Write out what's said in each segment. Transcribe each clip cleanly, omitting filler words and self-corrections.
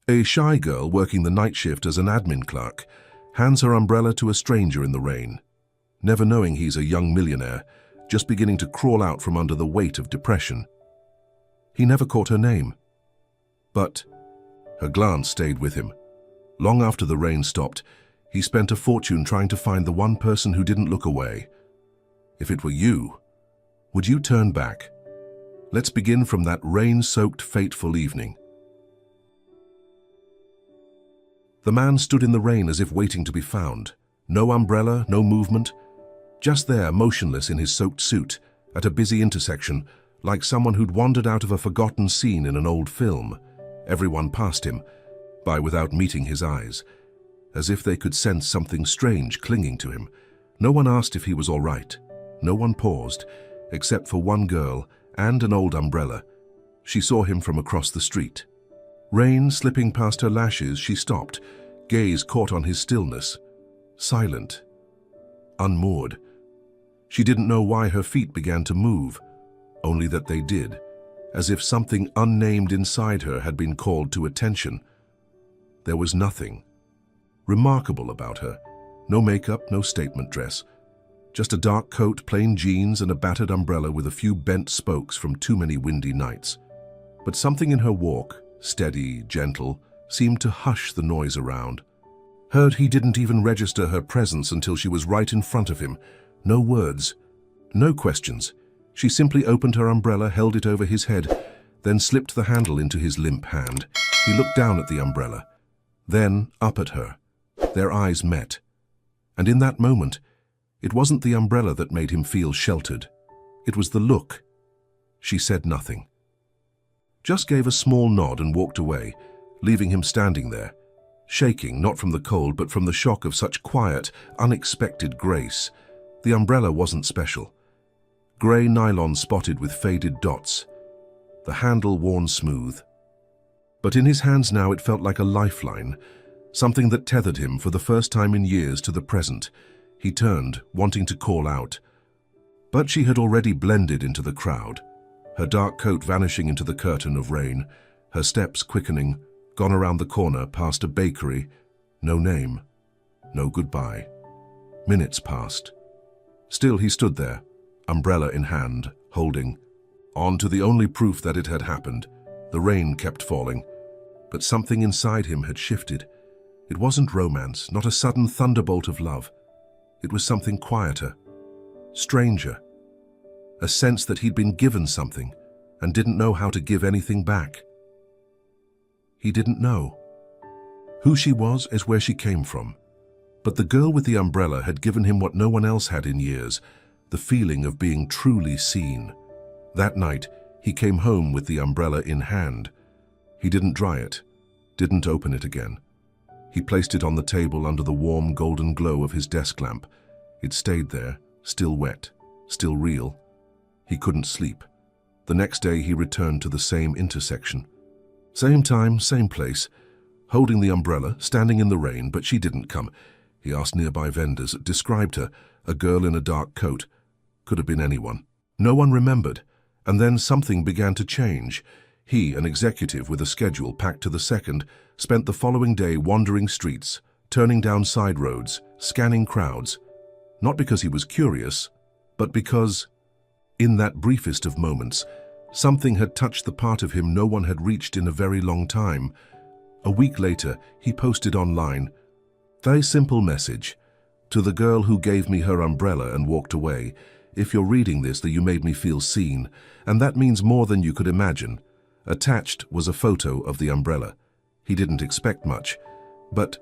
A shy girl working the night shift as an admin clerk hands her umbrella to a stranger in the rain, never knowing he's a young millionaire, just beginning to crawl out from under the weight of depression. He never caught her name, but her glance stayed with him. Long after the rain stopped, he spent a fortune trying to find the one person who didn't look away. If it were you, would you turn back? Let's begin from that rain-soaked, fateful evening. The man stood in the rain as if waiting to be found. No umbrella, no movement. Just there, motionless in his soaked suit, at a busy intersection, like someone who'd wandered out of a forgotten scene in an old film. Everyone passed him, by without meeting his eyes, as if they could sense something strange clinging to him. No one asked if he was all right. No one paused, except for one girl and an old umbrella. She saw him from across the street. Rain slipping past her lashes, she stopped, gaze caught on his stillness. Silent. Unmoored. She didn't know why her feet began to move, only that they did, as if something unnamed inside her had been called to attention. There was nothing remarkable about her. No makeup, no statement dress. Just a dark coat, plain jeans, and a battered umbrella with a few bent spokes from too many windy nights. But something in her walk, steady, gentle, seemed to hush the noise around. Heard he didn't even register her presence until she was right in front of him. No words, no questions. She simply opened her umbrella, held it over his head, then slipped the handle into his limp hand. He looked down at the umbrella, then up at her. Their eyes met. And in that moment, it wasn't the umbrella that made him feel sheltered. It was the look. She said nothing. Just gave a small nod and walked away, leaving him standing there, shaking not from the cold but from the shock of such quiet, unexpected grace. The umbrella wasn't special. Grey nylon spotted with faded dots, the handle worn smooth. But in his hands now it felt like a lifeline, something that tethered him for the first time in years to the present. He turned, wanting to call out. But she had already blended into the crowd, her dark coat vanishing into the curtain of rain, her steps quickening, gone around the corner past a bakery. No name, no goodbye. Minutes passed. Still he stood there, umbrella in hand, holding on to the only proof that it had happened. The rain kept falling, but something inside him had shifted. It wasn't romance, not a sudden thunderbolt of love. It was something quieter, stranger, a sense that he'd been given something and didn't know how to give anything back. He didn't know. Who she was is where she came from. But the girl with the umbrella had given him what no one else had in years, the feeling of being truly seen. That night, he came home with the umbrella in hand. He didn't dry it, didn't open it again. He placed it on the table under the warm golden glow of his desk lamp. It stayed there, still wet, still real. He couldn't sleep. The next day he returned to the same intersection. Same time, same place, holding the umbrella, standing in the rain, but she didn't come. He asked nearby vendors, described her, a girl in a dark coat. Could have been anyone. No one remembered, and then something began to change. He, an executive with a schedule packed to the second, spent the following day wandering streets, turning down side roads, scanning crowds. Not because he was curious, but because, in that briefest of moments, something had touched the part of him no one had reached in a very long time. A week later, he posted online, "Very simple message. To the girl who gave me her umbrella and walked away. If you're reading this, that you made me feel seen, and that means more than you could imagine." Attached was a photo of the umbrella. He didn't expect much, but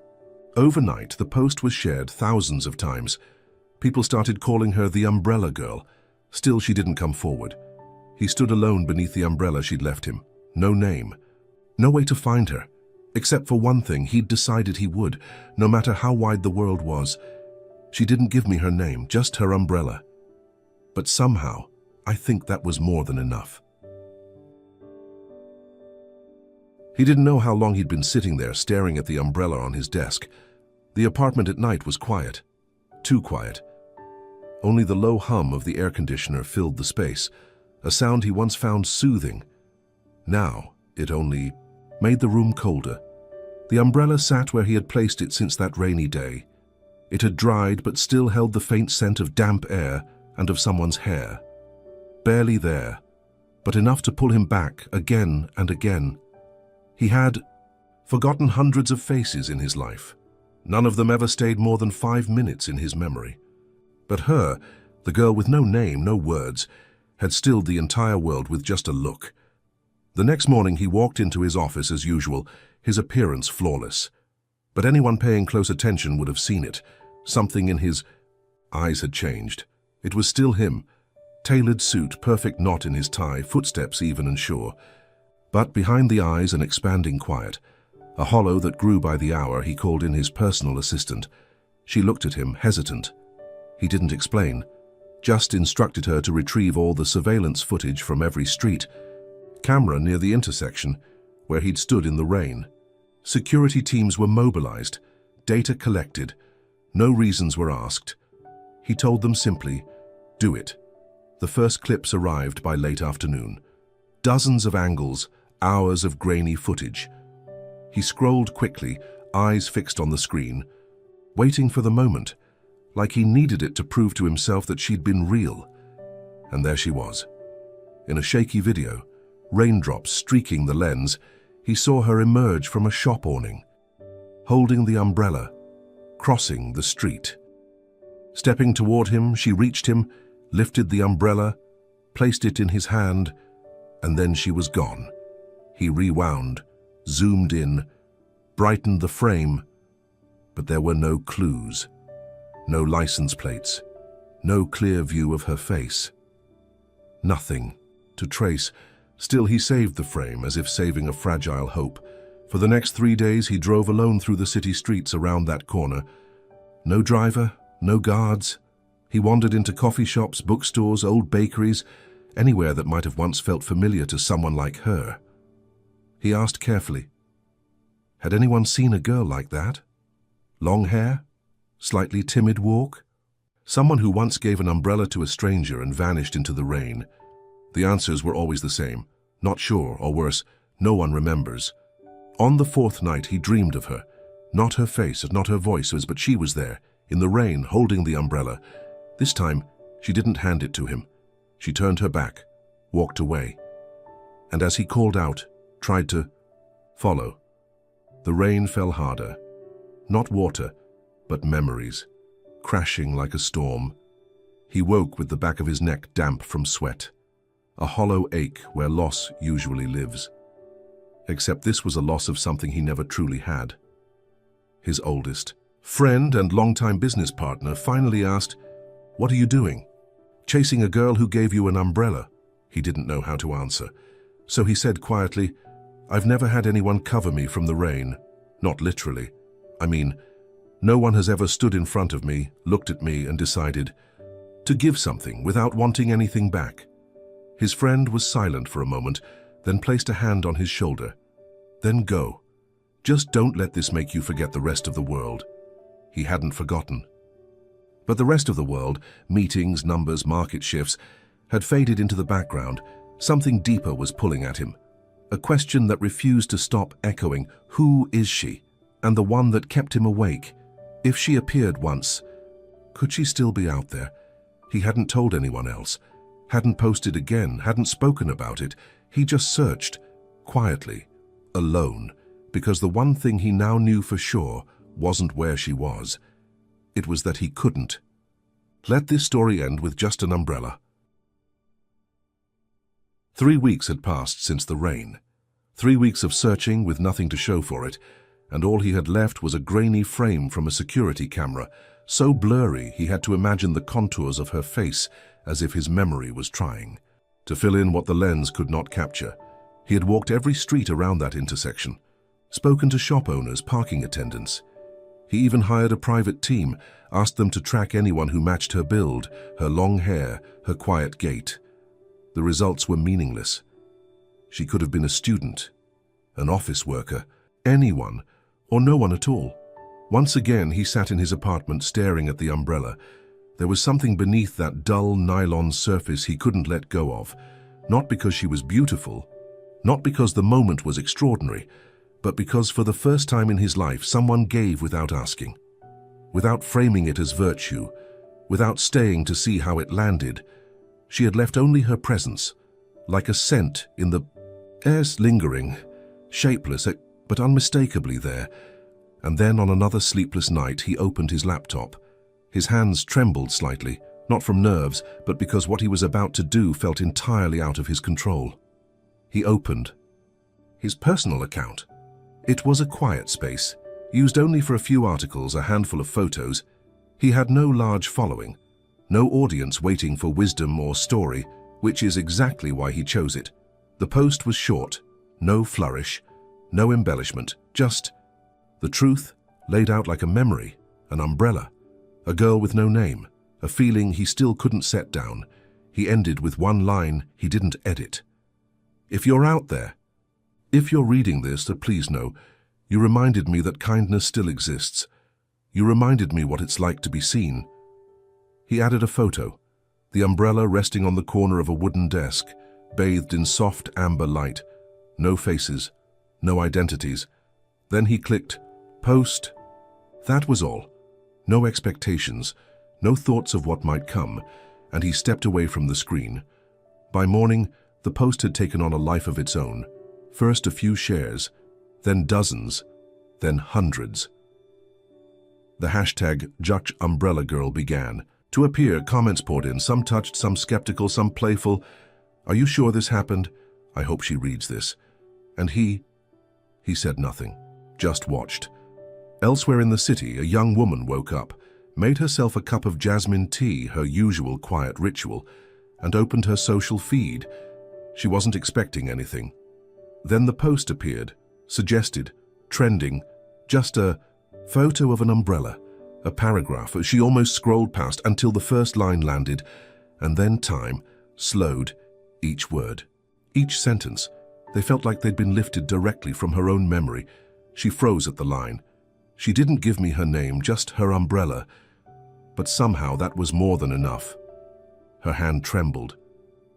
overnight the post was shared thousands of times. People started calling her the umbrella girl. Still, she didn't come forward. He stood alone beneath the umbrella she'd left him. No name. No way to find her. Except for one thing, he'd decided he would, no matter how wide the world was. She didn't give me her name, just her umbrella. But somehow, I think that was more than enough. He didn't know how long he'd been sitting there staring at the umbrella on his desk. The apartment at night was quiet. Too quiet. Only the low hum of the air conditioner filled the space, a sound he once found soothing. Now, it only made the room colder. The umbrella sat where he had placed it since that rainy day. It had dried but still held the faint scent of damp air and of someone's hair. Barely there, but enough to pull him back again and again. He had forgotten hundreds of faces in his life. None of them ever stayed more than 5 minutes in his memory. But her, the girl with no name, no words, had stilled the entire world with just a look. The next morning he walked into his office as usual, his appearance flawless. But anyone paying close attention would have seen it. Something in his eyes had changed. It was still him. Tailored suit, perfect knot in his tie, footsteps even and sure. But behind the eyes an expanding quiet. A hollow that grew by the hour. He called in his personal assistant. She looked at him, hesitant. He didn't explain, just instructed her to retrieve all the surveillance footage from every street. Camera near the intersection, where he'd stood in the rain. Security teams were mobilized, data collected. No reasons were asked. He told them simply, do it. The first clips arrived by late afternoon. Dozens of angles, hours of grainy footage. He scrolled quickly, eyes fixed on the screen, waiting for the moment, like he needed it to prove to himself that she'd been real. And there she was. In a shaky video, raindrops streaking the lens, he saw her emerge from a shop awning, holding the umbrella, crossing the street. Stepping toward him, she reached him, lifted the umbrella, placed it in his hand, and then she was gone. He rewound, zoomed in, brightened the frame, but there were no clues, no license plates, no clear view of her face. Nothing to trace. Still, he saved the frame as if saving a fragile hope. For the next 3 days, he drove alone through the city streets around that corner. No driver, no guards. He wandered into coffee shops, bookstores, old bakeries, anywhere that might have once felt familiar to someone like her. He asked carefully, had anyone seen a girl like that? Long hair? Slightly timid walk? Someone who once gave an umbrella to a stranger and vanished into the rain. The answers were always the same. Not sure, or worse, no one remembers. On the 4th night he dreamed of her. Not her face, not her voice, but she was there, in the rain, holding the umbrella. This time, she didn't hand it to him. She turned her back, walked away. And as he called out, tried to follow, the rain fell harder. Not water, but memories, crashing like a storm. He woke with the back of his neck damp from sweat. A hollow ache where loss usually lives. Except this was a loss of something he never truly had. His oldest friend and longtime business partner finally asked, "What are you doing?" "Chasing a girl who gave you an umbrella." He didn't know how to answer. So he said quietly, "I've never had anyone cover me from the rain. Not literally. I mean, no one has ever stood in front of me, looked at me and decided to give something without wanting anything back." His friend was silent for a moment, then placed a hand on his shoulder. "Then go. Just don't let this make you forget the rest of the world." He hadn't forgotten. But the rest of the world, meetings, numbers, market shifts, had faded into the background. Something deeper was pulling at him. A question that refused to stop echoing, who is she? And the one that kept him awake. If she appeared once, could she still be out there? He hadn't told anyone else, hadn't posted again, hadn't spoken about it. He just searched, quietly, alone, because the one thing he now knew for sure wasn't where she was. It was that he couldn't let this story end with just an umbrella. 3 weeks had passed since the rain. 3 weeks of searching with nothing to show for it, and all he had left was a grainy frame from a security camera, so blurry he had to imagine the contours of her face as if his memory was trying to fill in what the lens could not capture. He had walked every street around that intersection, spoken to shop owners, parking attendants. He even hired a private team, asked them to track anyone who matched her build, her long hair, her quiet gait. The results were meaningless. She could have been a student, an office worker, anyone, or no one at all. Once again, he sat in his apartment staring at the umbrella. There was something beneath that dull nylon surface he couldn't let go of, not because she was beautiful, not because the moment was extraordinary, but because for the first time in his life someone gave without asking. Without framing it as virtue, without staying to see how it landed, she had left only her presence, like a scent in the air, lingering, shapeless but unmistakably there. And then on another sleepless night he opened his laptop. His hands trembled slightly, not from nerves, but because what he was about to do felt entirely out of his control. He opened his personal account. It was a quiet space, used only for a few articles, a handful of photos. He had no large following, no audience waiting for wisdom or story, which is exactly why he chose it. The post was short, no flourish, no embellishment, just the truth laid out like a memory, an umbrella, a girl with no name, a feeling he still couldn't set down. He ended with one line he didn't edit. If you're out there, if you're reading this, please know, you reminded me that kindness still exists. You reminded me what it's like to be seen. He added a photo, the umbrella resting on the corner of a wooden desk, bathed in soft amber light. No faces, no identities. Then he clicked post. That was all. No expectations, no thoughts of what might come, and he stepped away from the screen. By morning, the post had taken on a life of its own. First a few shares, then dozens, then hundreds. The hashtag #JudgeUmbrellaGirl began to appear. Comments poured in, some touched, some skeptical, some playful. Are you sure this happened? I hope she reads this. And he said nothing, just watched. Elsewhere in the city, a young woman woke up, made herself a cup of jasmine tea, her usual quiet ritual, and opened her social feed. She wasn't expecting anything. Then the post appeared, suggested, trending, just a photo of an umbrella, a paragraph she almost scrolled past until the first line landed, and then time slowed each word, each sentence. They felt like they'd been lifted directly from her own memory. She froze at the line. She didn't give me her name, just her umbrella. But somehow that was more than enough. Her hand trembled.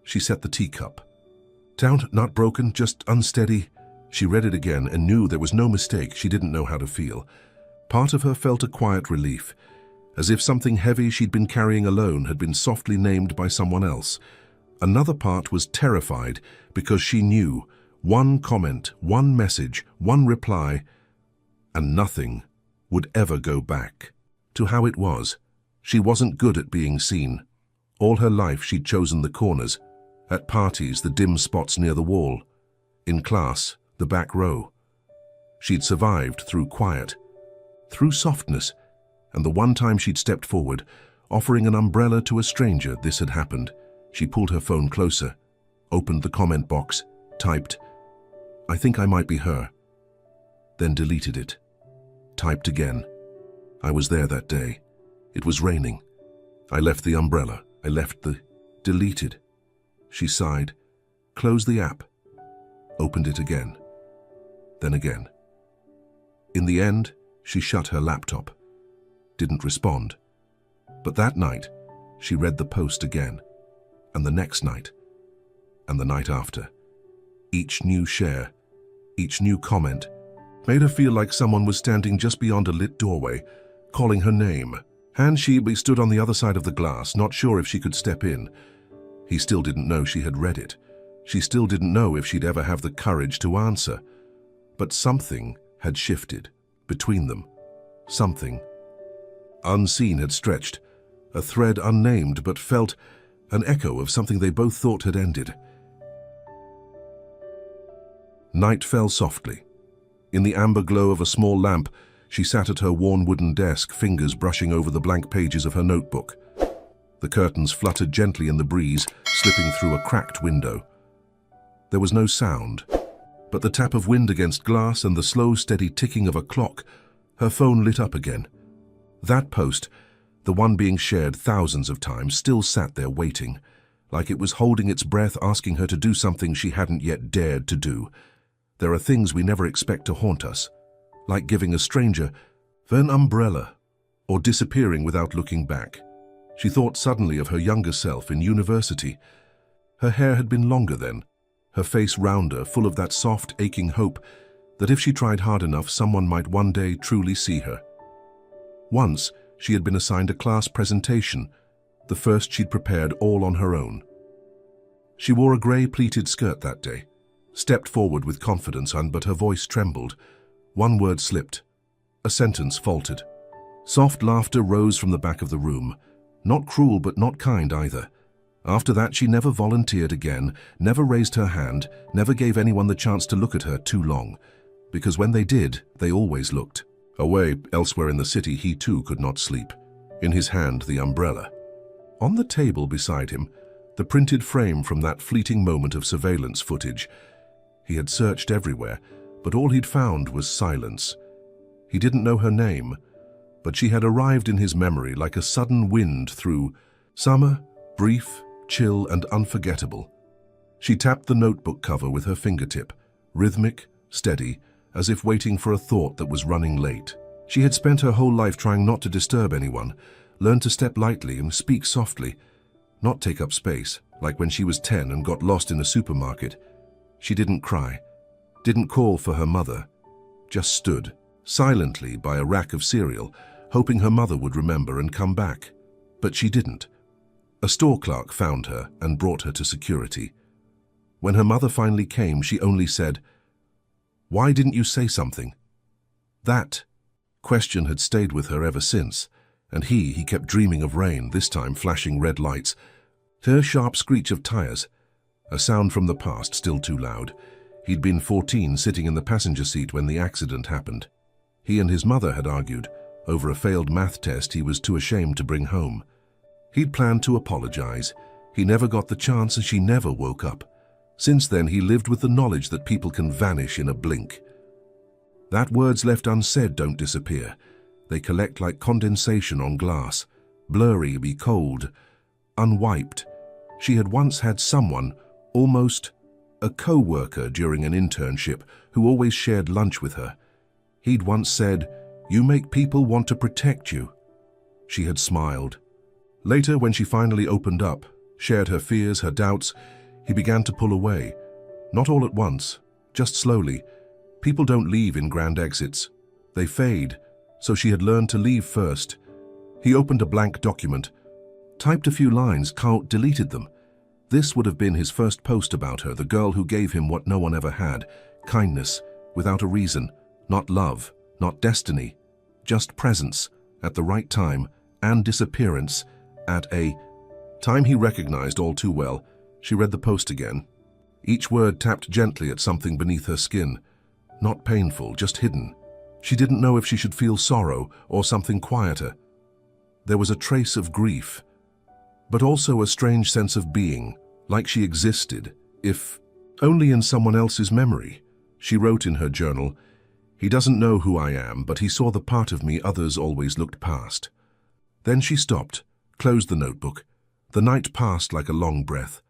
She set the teacup. Down, not broken, just unsteady. She read it again and knew there was no mistake. She didn't know how to feel. Part of her felt a quiet relief, as if something heavy she'd been carrying alone had been softly named by someone else. Another part was terrified because she knew one comment, one message, one reply, and nothing would ever go back to how it was. She wasn't good at being seen. All her life she'd chosen the corners. At parties, the dim spots near the wall. In class, the back row. She'd survived through quiet, through softness, and the one time she'd stepped forward, offering an umbrella to a stranger, this had happened. She pulled her phone closer, opened the comment box, typed, "I think I might be her," then deleted it. Typed again. "I was there that day. It was raining. I left the umbrella. I left the..." Deleted. She sighed, closed the app, opened it again, then again. In the end, she shut her laptop, didn't respond. But that night, she read the post again, and the next night, and the night after. Each new share, each new comment, made her feel like someone was standing just beyond a lit doorway, calling her name. She stood on the other side of the glass, not sure if she could step in. He still didn't know she had read it. She still didn't know if she'd ever have the courage to answer. But something had shifted between them. Something unseen had stretched, a thread unnamed but felt an echo of something they both thought had ended. Night fell softly. In the amber glow of a small lamp, she sat at her worn wooden desk, fingers brushing over the blank pages of her notebook. The curtains fluttered gently in the breeze, slipping through a cracked window. There was no sound, but the tap of wind against glass and the slow, steady ticking of a clock. Her phone lit up again. That post, the one being shared thousands of times, still sat there waiting, like it was holding its breath, asking her to do something she hadn't yet dared to do. There are things we never expect to haunt us, like giving a stranger an umbrella or disappearing without looking back. She thought suddenly of her younger self in university. Her hair had been longer then, her face rounder, full of that soft, aching hope that if she tried hard enough, someone might one day truly see her. Once, she had been assigned a class presentation, the first she'd prepared all on her own. She wore a grey pleated skirt that day, stepped forward with confidence, but her voice trembled. One word slipped. A sentence faltered. Soft laughter rose from the back of the room. Not cruel, but not kind either. After that, she never volunteered again, never raised her hand, never gave anyone the chance to look at her too long. Because when they did, they always looked. Away, elsewhere in the city, he too could not sleep. In his hand, the umbrella. On the table beside him, the printed frame from that fleeting moment of surveillance footage. He had searched everywhere, but all he'd found was silence. He didn't know her name, but she had arrived in his memory like a sudden wind through summer, brief, chill, and unforgettable. She tapped the notebook cover with her fingertip, rhythmic, steady, as if waiting for a thought that was running late. She had spent her whole life trying not to disturb anyone, learn to step lightly and speak softly, not take up space, like when she was 10 and got lost in a supermarket. She didn't cry, didn't call for her mother, just stood silently by a rack of cereal, hoping her mother would remember and come back. But she didn't. A store clerk found her and brought her to security. When her mother finally came, she only said, "Why didn't you say something?" That question had stayed with her ever since, and he kept dreaming of rain, this time flashing red lights. Her sharp screech of tires, a sound from the past, still too loud. He'd been 14, sitting in the passenger seat when the accident happened. He and his mother had argued over a failed math test he was too ashamed to bring home. He'd planned to apologize. He never got the chance, and she never woke up. Since then, he lived with the knowledge that people can vanish in a blink. That words left unsaid don't disappear. They collect like condensation on glass, blurry, cold, unwiped. She had once had someone, almost a co-worker during an internship, who always shared lunch with her. He'd once said, "You make people want to protect you." She had smiled. Later, when she finally opened up, shared her fears, her doubts, he began to pull away. Not all at once, just slowly. People don't leave in grand exits. They fade, so she had learned to leave first. He opened a blank document, typed a few lines, deleted them. This would have been his first post about her, the girl who gave him what no one ever had, kindness, without a reason, not love, not destiny, just presence, at the right time, and disappearance, at a time he recognized all too well. She read the post again. Each word tapped gently at something beneath her skin. Not painful, just hidden. She didn't know if she should feel sorrow or something quieter. There was a trace of grief, but also a strange sense of being, like she existed, if only in someone else's memory. She wrote in her journal, "He doesn't know who I am, but he saw the part of me others always looked past." Then she stopped, closed the notebook. The night passed like a long breath.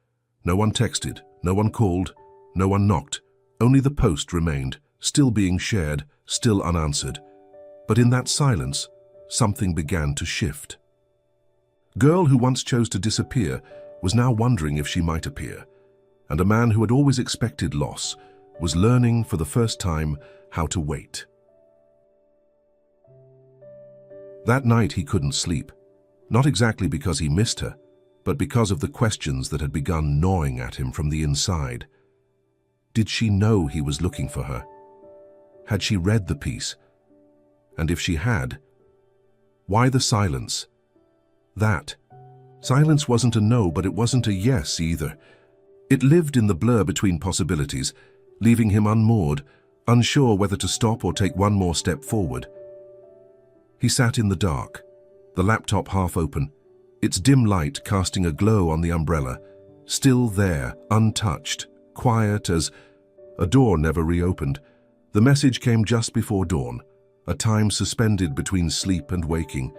No one texted, no one called, no one knocked. Only the post remained, still being shared, still unanswered. But in that silence, something began to shift. Girl who once chose to disappear was now wondering if she might appear. And a man who had always expected loss was learning for the first time how to wait. That night he couldn't sleep, not exactly because he missed her, but because of the questions that had begun gnawing at him from the inside. Did she know he was looking for her? Had she read the piece? And if she had, why the silence? That silence wasn't a no, but it wasn't a yes either. It lived in the blur between possibilities, leaving him unmoored, unsure whether to stop or take one more step forward. He sat in the dark, the laptop half open, its dim light casting a glow on the umbrella, still there, untouched, quiet as a door never reopened. The message came just before dawn, a time suspended between sleep and waking.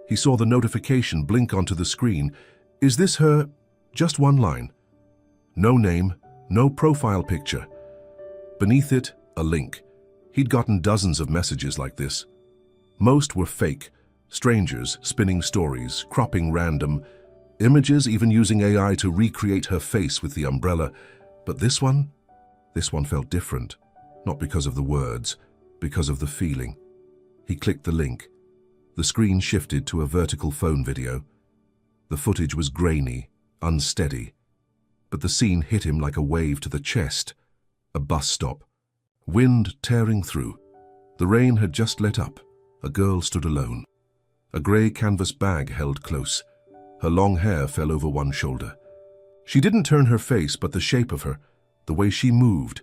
He saw the notification blink onto the screen. Is this her? Just one line. No name, no profile picture. Beneath it, a link. He'd gotten dozens of messages like this. Most were fake, strangers spinning stories, cropping random images, even using AI to recreate her face with the umbrella. But this one felt different. Not because of the words, because of the feeling. He clicked the link. The screen shifted to a vertical phone video. The footage was grainy, unsteady, but the scene hit him like a wave to the chest. A bus stop. Wind tearing through. The rain had just let up. A girl stood alone. A grey canvas bag held close. Her long hair fell over one shoulder. She didn't turn her face, but the shape of her, the way she moved,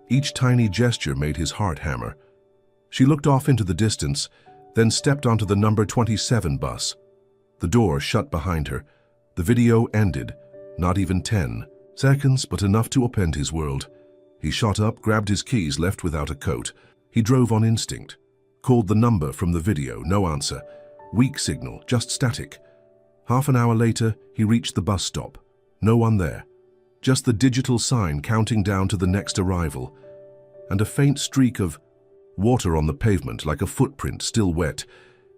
each tiny gesture made his heart hammer. She looked off into the distance, then stepped onto the number 27 bus. The door shut behind her. The video ended, not even 10 seconds, but enough to upend his world. He shot up, grabbed his keys, left without a coat. He drove on instinct. Called the number from the video, no answer. Weak signal, just static. Half an hour later, he reached the bus stop. No one there. Just the digital sign counting down to the next arrival. And a faint streak of water on the pavement, like a footprint, still wet.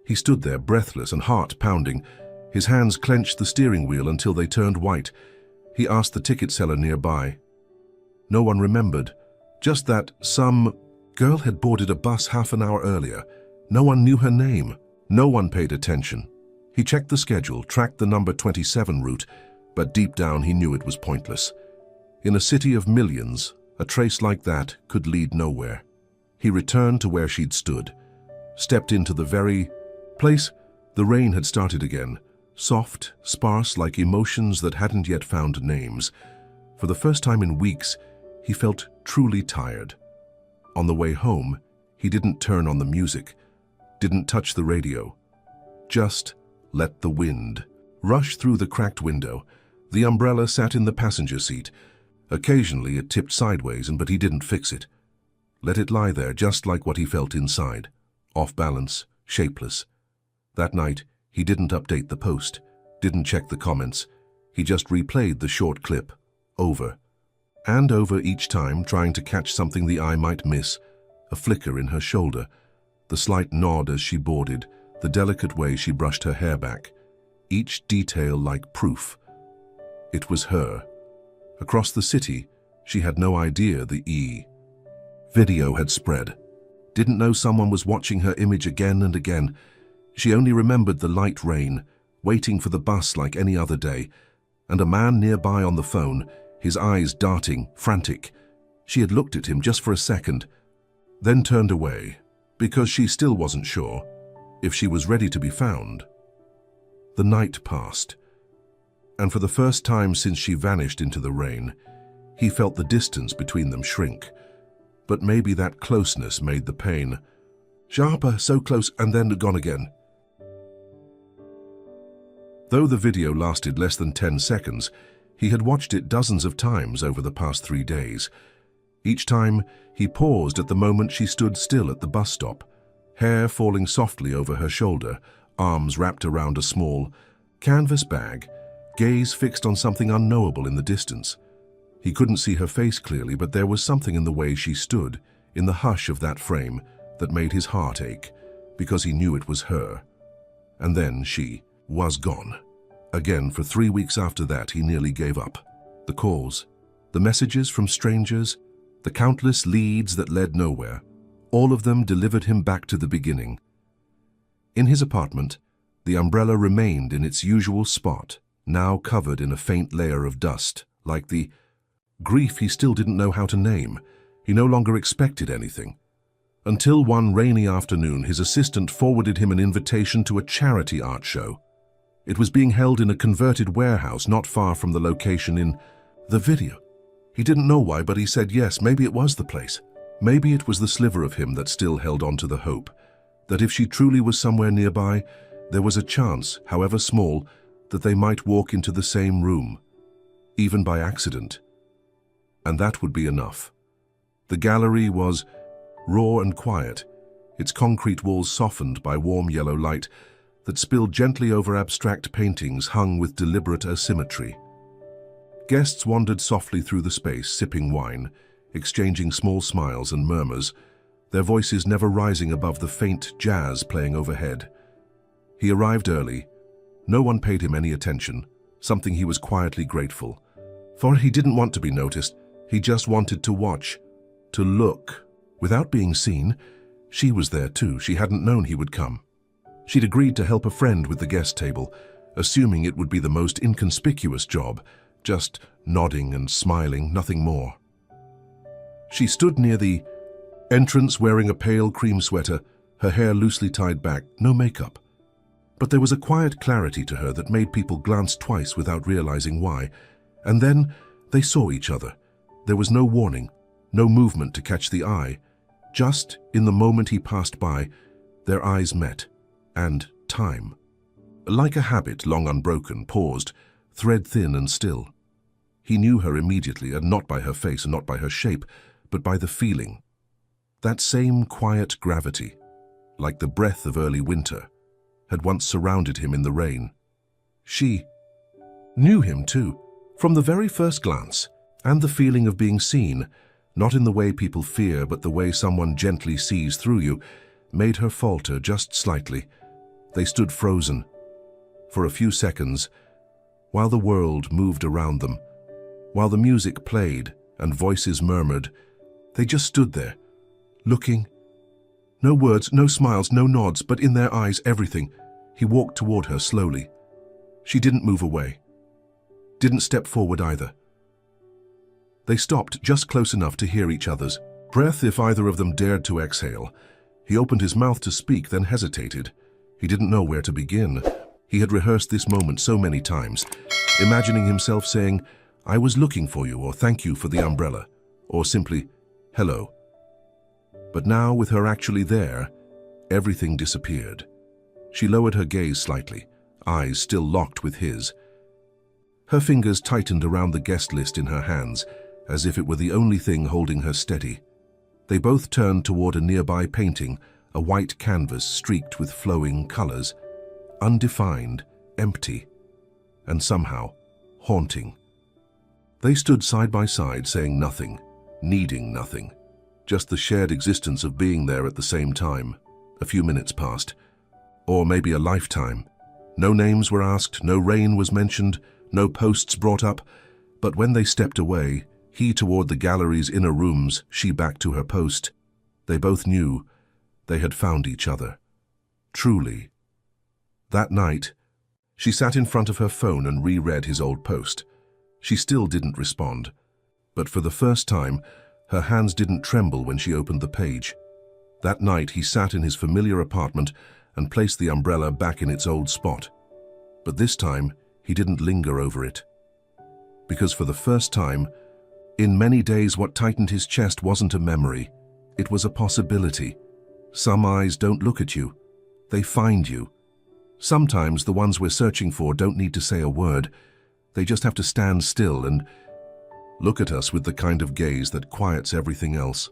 He stood there, breathless and heart pounding. His hands clenched the steering wheel until they turned white. He asked the ticket seller nearby. No one remembered. Just that some girl had boarded a bus half an hour earlier. No one knew her name. No one paid attention. He checked the schedule, tracked the number 27 route, but deep down he knew it was pointless. In a city of millions, a trace like that could lead nowhere. He returned to where she'd stood, stepped into the very place. The rain had started again, soft, sparse, like emotions that hadn't yet found names. For the first time in weeks, he felt truly tired. On the way home, he didn't turn on the music, didn't touch the radio. Just let the wind rush through the cracked window. The umbrella sat in the passenger seat. Occasionally it tipped sideways, but he didn't fix it. Let it lie there, just like what he felt inside. Off balance, shapeless. That night, he didn't update the post, didn't check the comments. He just replayed the short clip, over and over each time, trying to catch something the eye might miss. A flicker in her shoulder, the slight nod as she boarded, the delicate way she brushed her hair back. Each detail like proof. It was her. Across the city, she had no idea the video had spread. Didn't know someone was watching her image again and again. She only remembered the light rain, waiting for the bus like any other day, and a man nearby on the phone, his eyes darting, frantic. She had looked at him just for a second, then turned away, because she still wasn't sure if she was ready to be found. The night passed, and for the first time since she vanished into the rain, he felt the distance between them shrink. But maybe that closeness made the pain sharper, so close and then gone again. Though the video lasted less than 10 seconds, he had watched it dozens of times over the past 3 days. Each time, he paused at the moment she stood still at the bus stop, hair falling softly over her shoulder, arms wrapped around a small canvas bag, gaze fixed on something unknowable in the distance. He couldn't see her face clearly, but there was something in the way she stood, in the hush of that frame, that made his heart ache, because he knew it was her. And then she was gone. Again, for 3 weeks after that, he nearly gave up. The calls, the messages from strangers, the countless leads that led nowhere, all of them delivered him back to the beginning. In his apartment, the umbrella remained in its usual spot, now covered in a faint layer of dust, like the grief he still didn't know how to name. He no longer expected anything. Until one rainy afternoon, his assistant forwarded him an invitation to a charity art show. It was being held in a converted warehouse not far from the location in the video. He didn't know why, but he said yes, maybe it was the place. Maybe it was the sliver of him that still held on to the hope, that if she truly was somewhere nearby, there was a chance, however small, that they might walk into the same room, even by accident. And that would be enough. The gallery was raw and quiet, its concrete walls softened by warm yellow light that spilled gently over abstract paintings hung with deliberate asymmetry. Guests wandered softly through the space, sipping wine, exchanging small smiles and murmurs, their voices never rising above the faint jazz playing overhead. He arrived early. No one paid him any attention, something he was quietly grateful for. He didn't want to be noticed. He just wanted to watch, to look. Without being seen, she was there too. She hadn't known he would come. She'd agreed to help a friend with the guest table, assuming it would be the most inconspicuous job, just nodding and smiling, nothing more. She stood near the entrance wearing a pale cream sweater, her hair loosely tied back, no makeup. But there was a quiet clarity to her that made people glance twice without realizing why. And then they saw each other. There was no warning, no movement to catch the eye. Just in the moment he passed by, their eyes met, and time, like a habit long unbroken, paused, thread thin and still. He knew her immediately, and not by her face and not by her shape, but by the feeling. That same quiet gravity, like the breath of early winter, had once surrounded him in the rain. She knew him too, from the very first glance, and the feeling of being seen, not in the way people fear, but the way someone gently sees through you, made her falter just slightly. They stood frozen. For a few seconds, while the world moved around them, while the music played and voices murmured, they just stood there, looking. No words, no smiles, no nods, but in their eyes everything. He walked toward her slowly. She didn't move away. Didn't step forward either. They stopped just close enough to hear each other's breath if either of them dared to exhale. He opened his mouth to speak, then hesitated. He didn't know where to begin. He had rehearsed this moment so many times, imagining himself saying, "I was looking for you," or "Thank you for the umbrella," or simply, "Hello." But now, with her actually there, everything disappeared. She lowered her gaze slightly, eyes still locked with his. Her fingers tightened around the guest list in her hands, as if it were the only thing holding her steady. They both turned toward a nearby painting, a white canvas streaked with flowing colors, undefined, empty, and somehow haunting. They stood side by side, saying nothing, needing nothing, just the shared existence of being there at the same time. A few minutes passed, or maybe a lifetime. No names were asked, no rain was mentioned, no posts brought up, but when they stepped away, he toward the gallery's inner rooms, she back to her post, they both knew they had found each other. Truly. That night, she sat in front of her phone and reread his old post. She still didn't respond, but for the first time, her hands didn't tremble when she opened the page. That night, he sat in his familiar apartment and placed the umbrella back in its old spot. But this time, he didn't linger over it. Because for the first time, in many days, what tightened his chest wasn't a memory. It was a possibility. Some eyes don't look at you. They find you. Sometimes the ones we're searching for don't need to say a word. They just have to stand still and look at us with the kind of gaze that quiets everything else.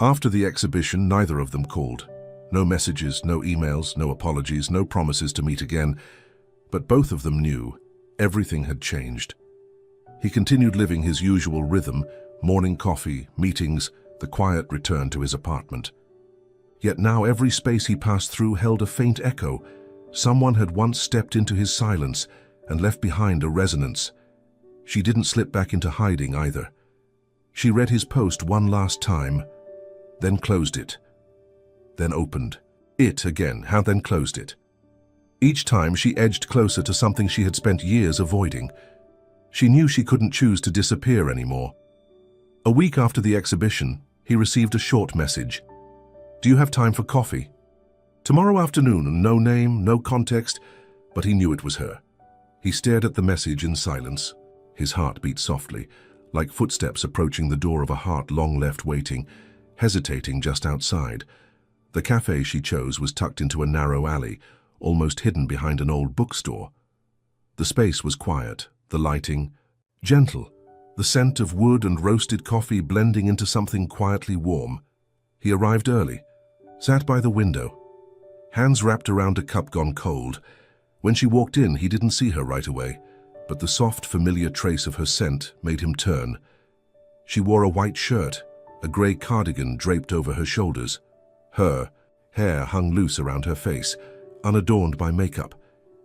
After the exhibition, neither of them called. No messages, no emails, no apologies, no promises to meet again. But both of them knew everything had changed. He continued living his usual rhythm, morning coffee, meetings, the quiet return to his apartment. Yet now every space he passed through held a faint echo. Someone had once stepped into his silence and left behind a resonance. She didn't slip back into hiding either. She read his post one last time, then closed it, then opened it again, then closed it. Each time she edged closer to something she had spent years avoiding. She knew she couldn't choose to disappear anymore. A week after the exhibition, he received a short message. "Do you have time for coffee?" Tomorrow afternoon, no name, no context, but he knew it was her. He stared at the message in silence. His heart beat softly, like footsteps approaching the door of a heart long left waiting, hesitating just outside. The cafe she chose was tucked into a narrow alley, almost hidden behind an old bookstore. The space was quiet, the lighting gentle, the scent of wood and roasted coffee blending into something quietly warm. He arrived early, sat by the window, hands wrapped around a cup gone cold. When she walked in, he didn't see her right away, but the soft, familiar trace of her scent made him turn. She wore a white shirt, a grey cardigan draped over her shoulders. Her hair hung loose around her face, unadorned by makeup.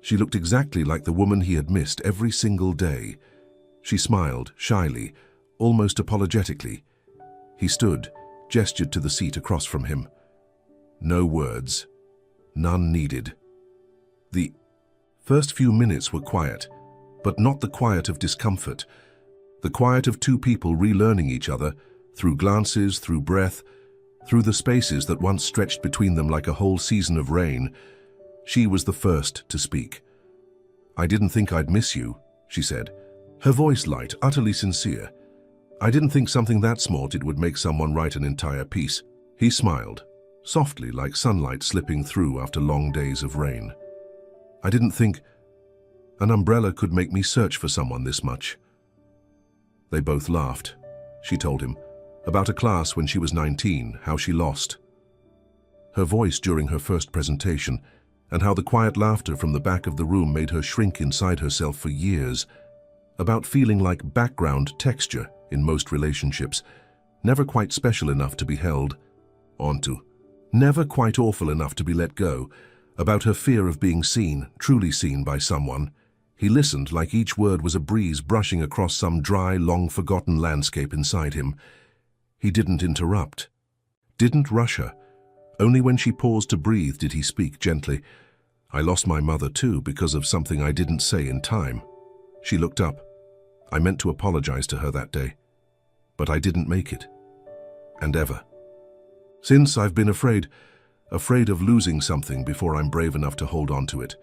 She looked exactly like the woman he had missed every single day. She smiled, shyly, almost apologetically. He stood, gestured to the seat across from him. No words. None needed. The first few minutes were quiet, but not the quiet of discomfort. The quiet of two people relearning each other, through glances, through breath, through the spaces that once stretched between them like a whole season of rain. She was the first to speak. "I didn't think I'd miss you," she said, her voice light, utterly sincere. "I didn't think something that small it would make someone write an entire piece." He smiled, softly like sunlight slipping through after long days of rain. "I didn't think an umbrella could make me search for someone this much." They both laughed. She told him about a class when she was 19, how she lost her voice during her first presentation, and how the quiet laughter from the back of the room made her shrink inside herself for years, about feeling like background texture in most relationships, never quite special enough to be held onto, never quite awful enough to be let go, about her fear of being seen, truly seen by someone. He listened like each word was a breeze brushing across some dry, long-forgotten landscape inside him. He didn't interrupt, didn't rush her. Only when she paused to breathe did he speak gently. "I lost my mother too because of something I didn't say in time." She looked up. "I meant to apologize to her that day, but I didn't make it. And ever since, I've been afraid of losing something before I'm brave enough to hold on to it."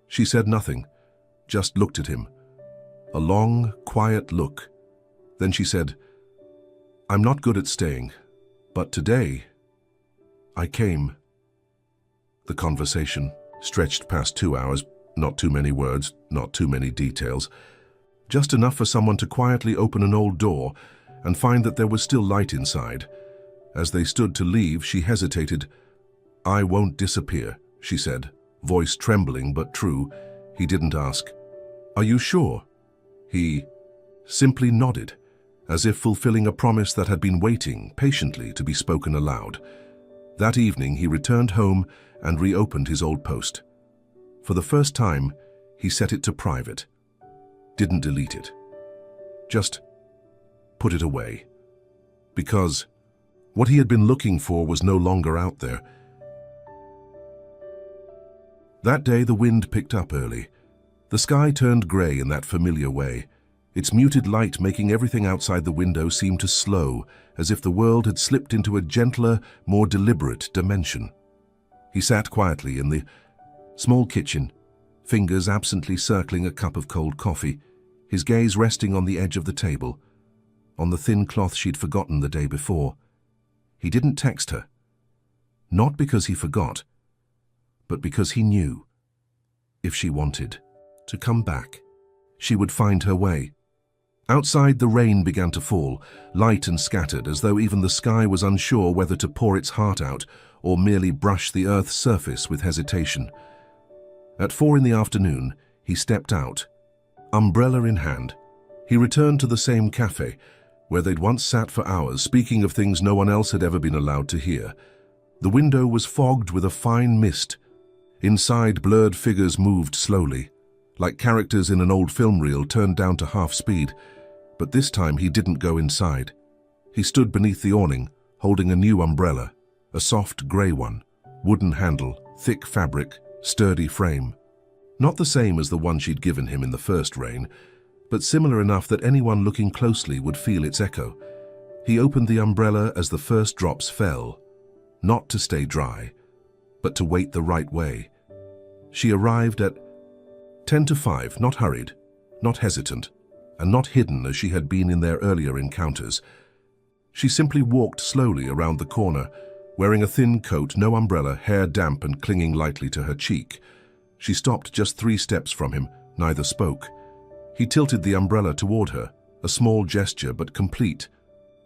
She said nothing, just looked at him. A long, quiet look. Then she said, "I'm not good at staying, but today I came." The conversation stretched past 2 hours, not too many words, not too many details, just enough for someone to quietly open an old door and find that there was still light inside. As they stood to leave, she hesitated. "I won't disappear," she said, voice trembling but true. He didn't ask, "Are you sure?" He simply nodded, as if fulfilling a promise that had been waiting patiently to be spoken aloud. That evening he returned home and reopened his old post. For the first time, he set it to private. Didn't delete it. Just put it away. Because what he had been looking for was no longer out there. That day the wind picked up early. The sky turned grey in that familiar way, its muted light making everything outside the window seem to slow, as if the world had slipped into a gentler, more deliberate dimension. He sat quietly in the small kitchen, fingers absently circling a cup of cold coffee, his gaze resting on the edge of the table, on the thin cloth she'd forgotten the day before. He didn't text her. Not because he forgot, but because he knew. If she wanted to come back, she would find her way. Outside, the rain began to fall, light and scattered, as though even the sky was unsure whether to pour its heart out or merely brush the earth's surface with hesitation. At 4 in the afternoon, he stepped out, umbrella in hand. He returned to the same cafe, where they'd once sat for hours, speaking of things no one else had ever been allowed to hear. The window was fogged with a fine mist. Inside, blurred figures moved slowly, like characters in an old film reel turned down to half speed. But this time he didn't go inside. He stood beneath the awning, holding a new umbrella, a soft grey one, wooden handle, thick fabric, sturdy frame. Not the same as the one she'd given him in the first rain, but similar enough that anyone looking closely would feel its echo. He opened the umbrella as the first drops fell, not to stay dry, but to wait the right way. She arrived at 10 to 5, not hurried, not hesitant, and not hidden as she had been in their earlier encounters. She simply walked slowly around the corner, wearing a thin coat, no umbrella, hair damp and clinging lightly to her cheek. She stopped just 3 steps from him, neither spoke. He tilted the umbrella toward her, a small gesture but complete.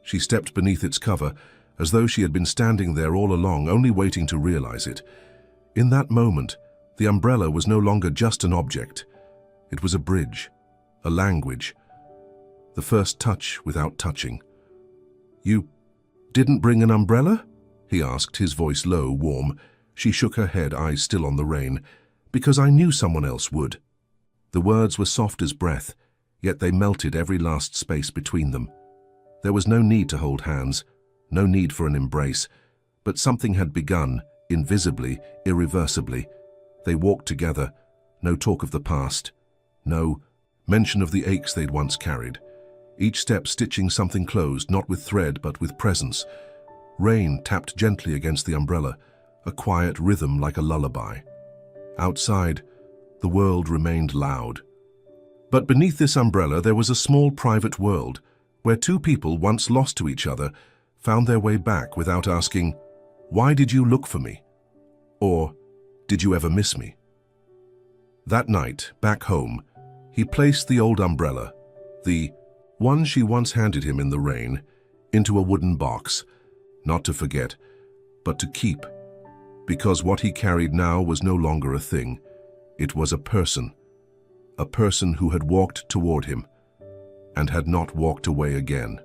She stepped beneath its cover, as though she had been standing there all along, only waiting to realize it. In that moment, the umbrella was no longer just an object. It was a bridge, a language, the first touch without touching. "You didn't bring an umbrella?" he asked, his voice low, warm. She shook her head, eyes still on the rain. "Because I knew someone else would." The words were soft as breath, yet they melted every last space between them. There was no need to hold hands, No need for an embrace, but something had begun, invisibly, irreversibly. They walked together, no talk of the past, no mention of the aches they'd once carried. Each step stitching something closed, not with thread but with presence. Rain tapped gently against the umbrella, a quiet rhythm like a lullaby. Outside, the world remained loud. But beneath this umbrella there was a small private world, where two people once lost to each other found their way back without asking, "Why did you look for me?" Or, "Did you ever miss me?" That night, back home, he placed the old umbrella, the one she once handed him in the rain, into a wooden box, not to forget, but to keep, because what he carried now was no longer a thing. It was a person who had walked toward him and had not walked away again.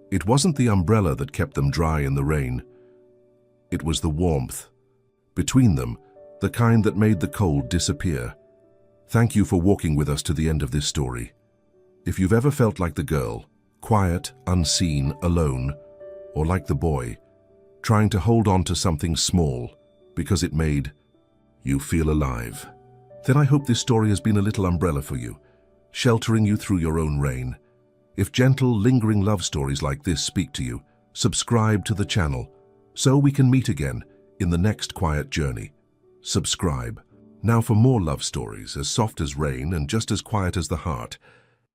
It wasn't the umbrella that kept them dry in the rain. It was the warmth between them, the kind that made the cold disappear. Thank you for walking with us to the end of this story. If you've ever felt like the girl, quiet, unseen, alone, or like the boy, trying to hold on to something small because it made you feel alive, then I hope this story has been a little umbrella for you, sheltering you through your own rain. If gentle, lingering love stories like this speak to you, subscribe to the channel so we can meet again in the next quiet journey. Subscribe. Now for more love stories as soft as rain and just as quiet as the heart.